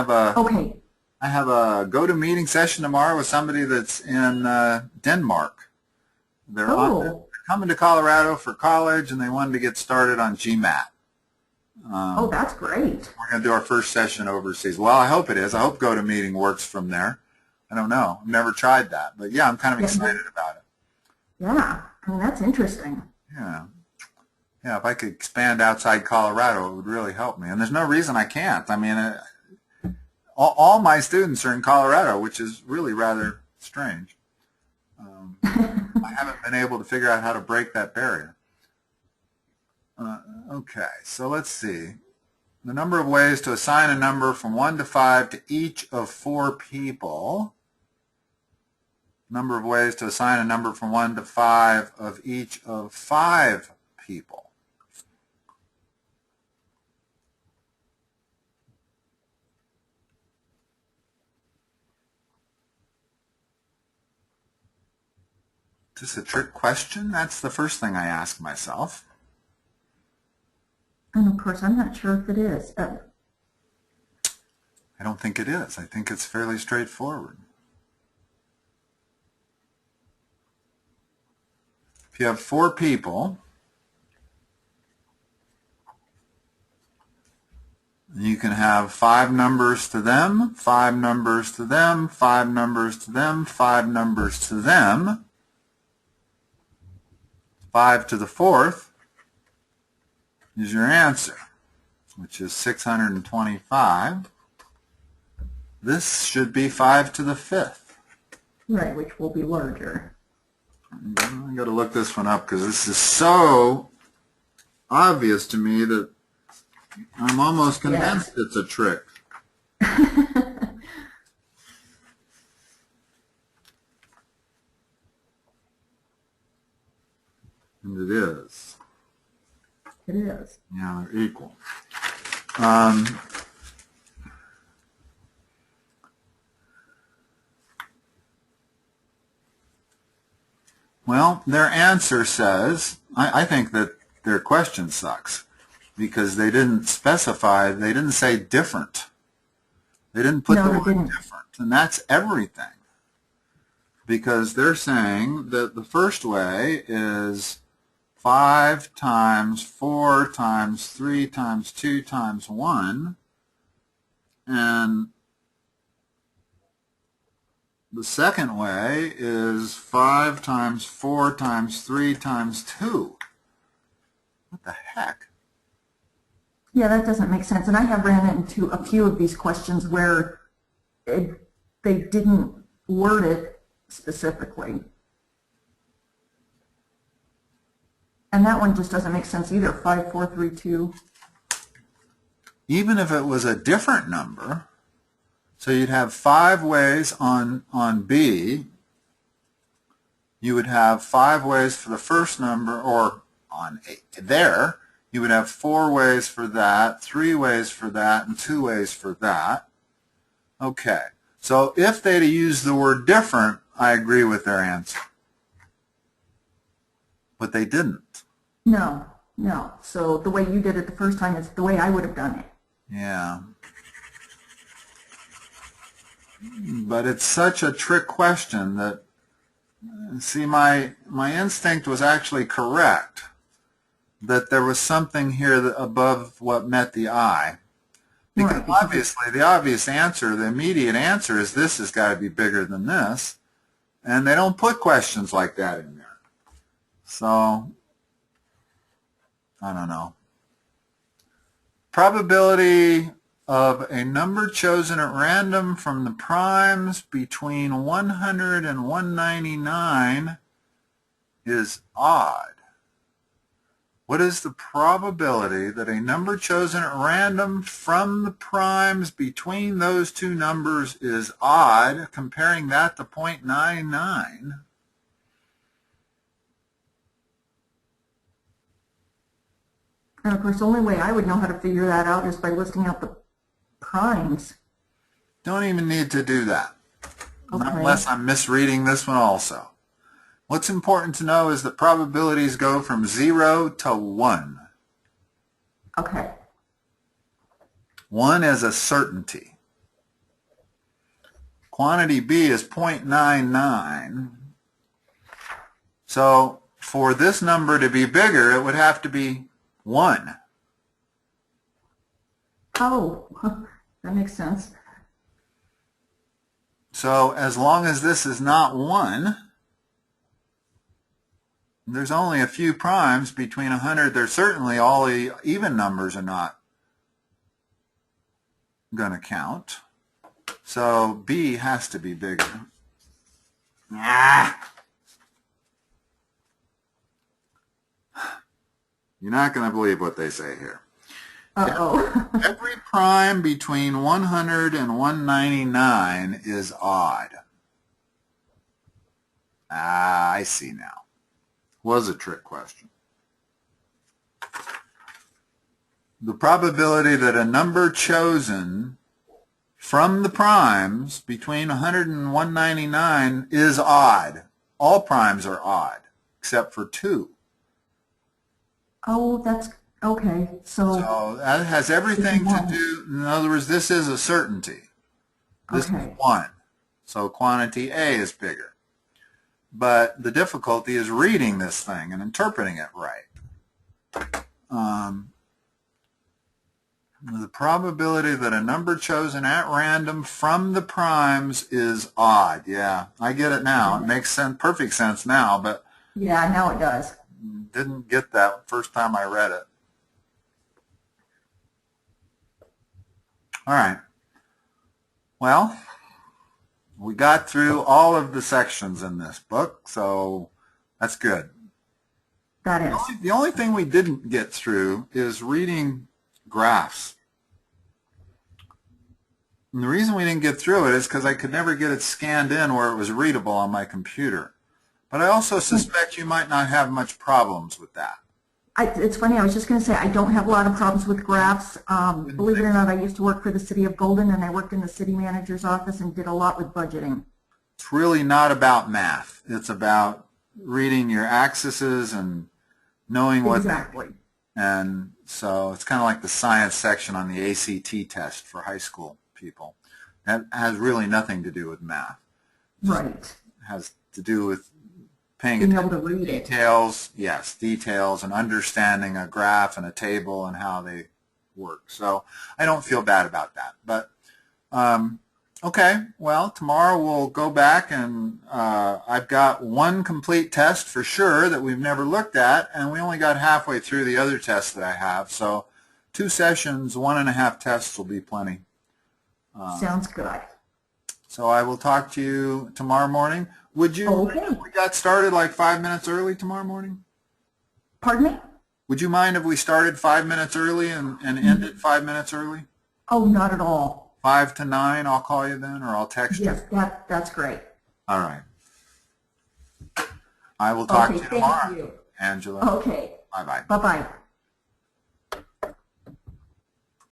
S1: have a go-to-meeting session tomorrow with somebody that's in Denmark. They're coming to Colorado for college, and they wanted to get started on GMAT.
S2: Oh, that's great.
S1: We're going to do our first session overseas. Well, I hope it is. I hope GoToMeeting works from there. I don't know. I've never tried that. But, yeah, I'm kind of excited about it.
S2: Yeah, I mean, that's interesting.
S1: Yeah. Yeah, if I could expand outside Colorado, it would really help me. And there's no reason I can't. I mean, all my students are in Colorado, which is really rather strange. I haven't been able to figure out how to break that barrier. Okay, so let's see. The number of ways to assign a number from 1 to 5 to each of 4 people. Number of ways to assign a number from 1 to 5 of each of 5 people. Is this a trick question? That's the first thing I ask myself.
S2: And of course, I'm not sure if it is.
S1: I don't think it is. I think it's fairly straightforward. If you have 4 people, you can have 5 numbers to them, 5 numbers to them, 5 numbers to them, 5 numbers to them. 5 to the 4th is your answer, which is 625. This should be 5 to the 5th.
S2: Right, which will be larger.
S1: I got to look this one up because this is so obvious to me that I'm almost convinced it's a trick. And it is.
S2: It is.
S1: Yeah, they're equal. Well, their answer says, I think that their question sucks because they didn't specify, they didn't say different. They didn't put the word different, and that's everything. Because they're saying that the first way is 5 times 4 times 3 times 2 times 1, and the second way is 5 times 4 times 3 times 2. What the heck?
S2: Yeah, that doesn't make sense. And I have ran into a few of these questions where they didn't word it specifically. And that one just doesn't make sense either, 5, 4, 3, 2.
S1: Even if it was a different number, so you'd have 5 ways on B, you would have 5 ways for the first number, or on A, there, you would have 4 ways for that, 3 ways for that, and 2 ways for that. Okay, so if they'd used the word different, I agree with their answer. But they didn't.
S2: No, no. So the way you did it the first time is the way I would have done it.
S1: Yeah. But it's such a trick question that, see, my instinct was actually correct, that there was something here that above what met the eye. Because
S2: right,
S1: obviously the obvious answer, the immediate answer is this has got to be bigger than this. And they don't put questions like that in there. So, I don't know. Probability of a number chosen at random from the primes between 100 and 199 is odd. What is the probability that a number chosen at random from the primes between those two numbers is odd, comparing that to 0.99?
S2: And of course, the only way I would know how to figure that out is by listing out the primes.
S1: Don't even need to do that,
S2: Okay.
S1: unless I'm misreading this one also. What's important to know is that probabilities go from 0 to 1.
S2: Okay.
S1: 1 is a certainty. Quantity B is 0.99. So for this number to be bigger, it would have to be 1.
S2: Oh, that makes sense.
S1: So as long as this is not 1, there's only a few primes between 100. There's certainly all the even numbers are not going to count. So B has to be bigger. You're not going to believe what they say here.
S2: Uh-oh.
S1: Every prime between 100 and 199 is odd. I see now. Was a trick question. The probability that a number chosen from the primes between 100 and 199 is odd. All primes are odd, except for 2.
S2: Oh, that's okay.
S1: So that has everything to do, in other words, this is a certainty. This is 1. So quantity A is bigger. But the difficulty is reading this thing and interpreting it right. The probability that a number chosen at random from the primes is odd. Yeah, I get it now. It makes sense, perfect sense now, but
S2: yeah, now it does.
S1: Didn't get that first time I read it. All right. Well, we got through all of the sections in this book, so That's good.
S2: That is.
S1: The only thing we didn't get through is reading graphs. And the reason we didn't get through it is because I could never get it scanned in where it was readable on my computer. But I also suspect you might not have much problems with that.
S2: It's funny, I was just going to say I don't have a lot of problems with graphs. Believe it or not, I used to work for the city of Golden, and I worked in the city manager's office and did a lot with budgeting.
S1: It's really not about math. It's about reading your axes and knowing what.
S2: Exactly.
S1: And so it's kind of like the science section on the ACT test for high school people. That has really nothing to do with math.
S2: Right.
S1: It has to do with paying
S2: Being
S1: attention
S2: able to read
S1: to
S2: it.
S1: details, yes, details, and understanding a graph and a table and how they work. So I don't feel bad about that. But okay, well, tomorrow we'll go back and I've got one complete test for sure that we've never looked at, and we only got halfway through the other tests that I have. So 2 sessions, 1.5 tests will be plenty.
S2: Sounds good.
S1: So I will talk to you tomorrow morning. Would you,
S2: Okay.
S1: if we got started like 5 minutes early tomorrow morning?
S2: Pardon me?
S1: Would you mind if we started 5 minutes early and ended 5 minutes early?
S2: Oh, not at all.
S1: 5 to 9, I'll call you then, or I'll text you.
S2: Yes, that's great.
S1: All right. I will talk to you
S2: Okay,
S1: tomorrow,
S2: thank you.
S1: Angela.
S2: Okay.
S1: Bye-bye.
S2: Bye-bye.